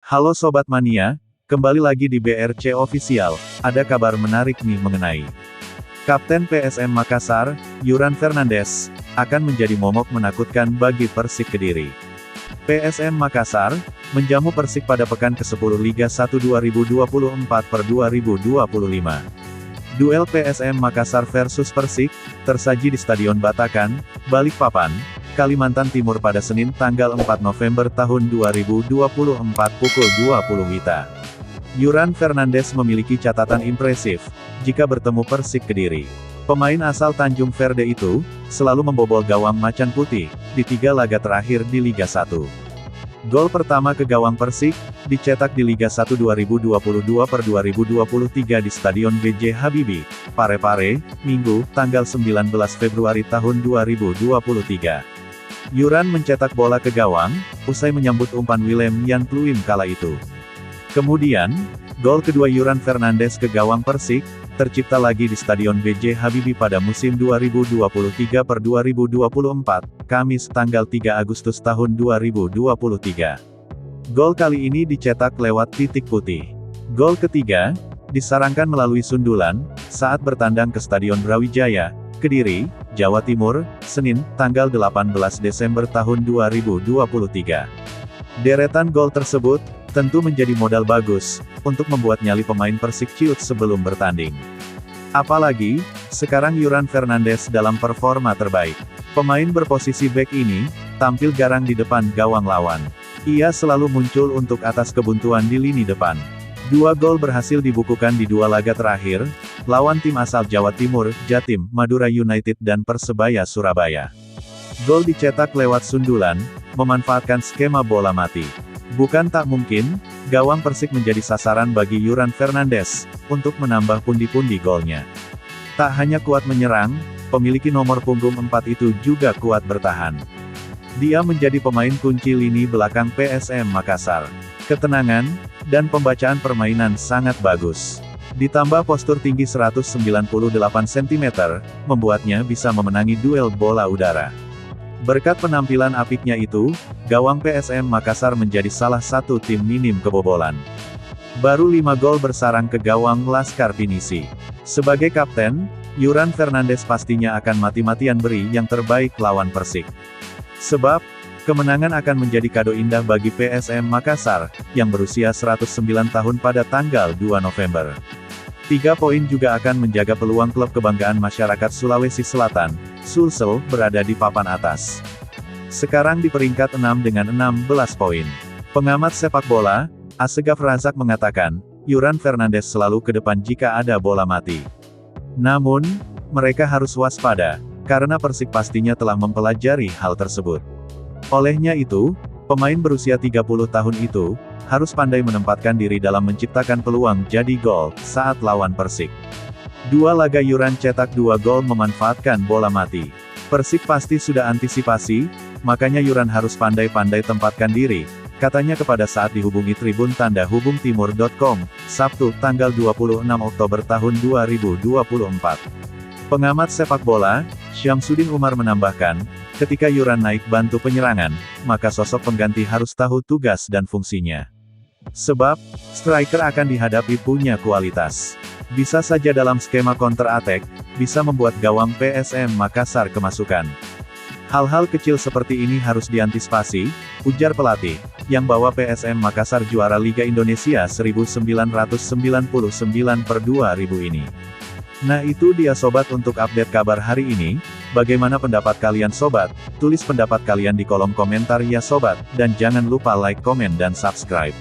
Halo Sobat Mania, kembali lagi di BRC Official, ada kabar menarik nih mengenai Kapten PSM Makassar, Yuran Fernandes, akan menjadi momok menakutkan bagi Persik Kediri. PSM Makassar, menjamu Persik pada pekan ke-10 Liga 1 2024/2025. Duel PSM Makassar versus Persik, tersaji di Stadion Batakan, Balikpapan, Kalimantan Timur pada Senin tanggal 4 November tahun 2024 pukul 20 WITA. Yuran Fernandes memiliki catatan impresif, jika bertemu Persik Kediri. Pemain asal Tanjung Verde itu, selalu membobol gawang macan putih, di 3 laga terakhir di Liga 1. Gol pertama ke gawang Persik, dicetak di Liga 1 2022/2023 di Stadion B.J. Habibie, Parepare, Minggu, tanggal 19 Februari tahun 2023. Yuran mencetak bola ke gawang, usai menyambut umpan Willem Jan Pluim kala itu. Kemudian, gol kedua Yuran Fernandes ke gawang Persik, tercipta lagi di Stadion B.J. Habibie pada musim 2023/2024, Kamis tanggal 3 Agustus tahun 2023. Gol kali ini dicetak lewat titik putih. Gol ketiga, disarangkan melalui sundulan, saat bertandang ke Stadion Brawijaya, Kediri, Jawa Timur, Senin, tanggal 18 Desember tahun 2023. Deretan gol tersebut, tentu menjadi modal bagus, untuk membuat nyali pemain Persik ciut sebelum bertanding. Apalagi, sekarang Yuran Fernandes dalam performa terbaik. Pemain berposisi bek ini, tampil garang di depan gawang lawan. Ia selalu muncul untuk atas kebuntuan di lini depan. 2 gol berhasil dibukukan di 2 laga terakhir, lawan tim asal Jawa Timur, Jatim, Madura United dan Persebaya Surabaya. Gol dicetak lewat sundulan, memanfaatkan skema bola mati. Bukan tak mungkin, gawang Persik menjadi sasaran bagi Yuran Fernandes, untuk menambah pundi-pundi golnya. Tak hanya kuat menyerang, pemiliki nomor punggung 4 itu juga kuat bertahan. Dia menjadi pemain kunci lini belakang PSM Makassar. Ketenangan, dan pembacaan permainan sangat bagus. Ditambah postur tinggi 198 cm, membuatnya bisa memenangi duel bola udara. Berkat penampilan apiknya itu, gawang PSM Makassar menjadi salah satu tim minim kebobolan. Baru 5 gol bersarang ke gawang Laskar Pinisi. Sebagai kapten, Yuran Fernandes pastinya akan mati-matian beri yang terbaik lawan Persik. Sebab, kemenangan akan menjadi kado indah bagi PSM Makassar, yang berusia 109 tahun pada tanggal 2 November. 3 poin juga akan menjaga peluang klub kebanggaan masyarakat Sulawesi Selatan, Sulsel, berada di papan atas. Sekarang di peringkat 6 dengan 16 poin. Pengamat sepak bola, Asegaf Razak mengatakan, Yuran Fernandes selalu ke depan jika ada bola mati. Namun, mereka harus waspada, karena Persik pastinya telah mempelajari hal tersebut. Olehnya itu, pemain berusia 30 tahun itu, harus pandai menempatkan diri dalam menciptakan peluang jadi gol, saat lawan Persik. 2 laga Yuran cetak 2 gol memanfaatkan bola mati. Persik pasti sudah antisipasi, makanya Yuran harus pandai-pandai tempatkan diri, katanya kepada saat dihubungi Tribun Tanda Hubung Timur.com, Sabtu, tanggal 26 Oktober tahun 2024. Pengamat sepak bola, Syamsuddin Umar menambahkan, ketika Yuran naik bantu penyerangan, maka sosok pengganti harus tahu tugas dan fungsinya. Sebab, striker akan dihadapi punya kualitas. Bisa saja dalam skema counter attack, bisa membuat gawang PSM Makassar kemasukan. Hal-hal kecil seperti ini harus diantisipasi, ujar pelatih, yang bawa PSM Makassar juara Liga Indonesia 1999/2000 ini. Nah itu dia sobat untuk update kabar hari ini. Bagaimana pendapat kalian sobat? Tulis pendapat kalian di kolom komentar ya sobat, dan jangan lupa like, komen dan subscribe.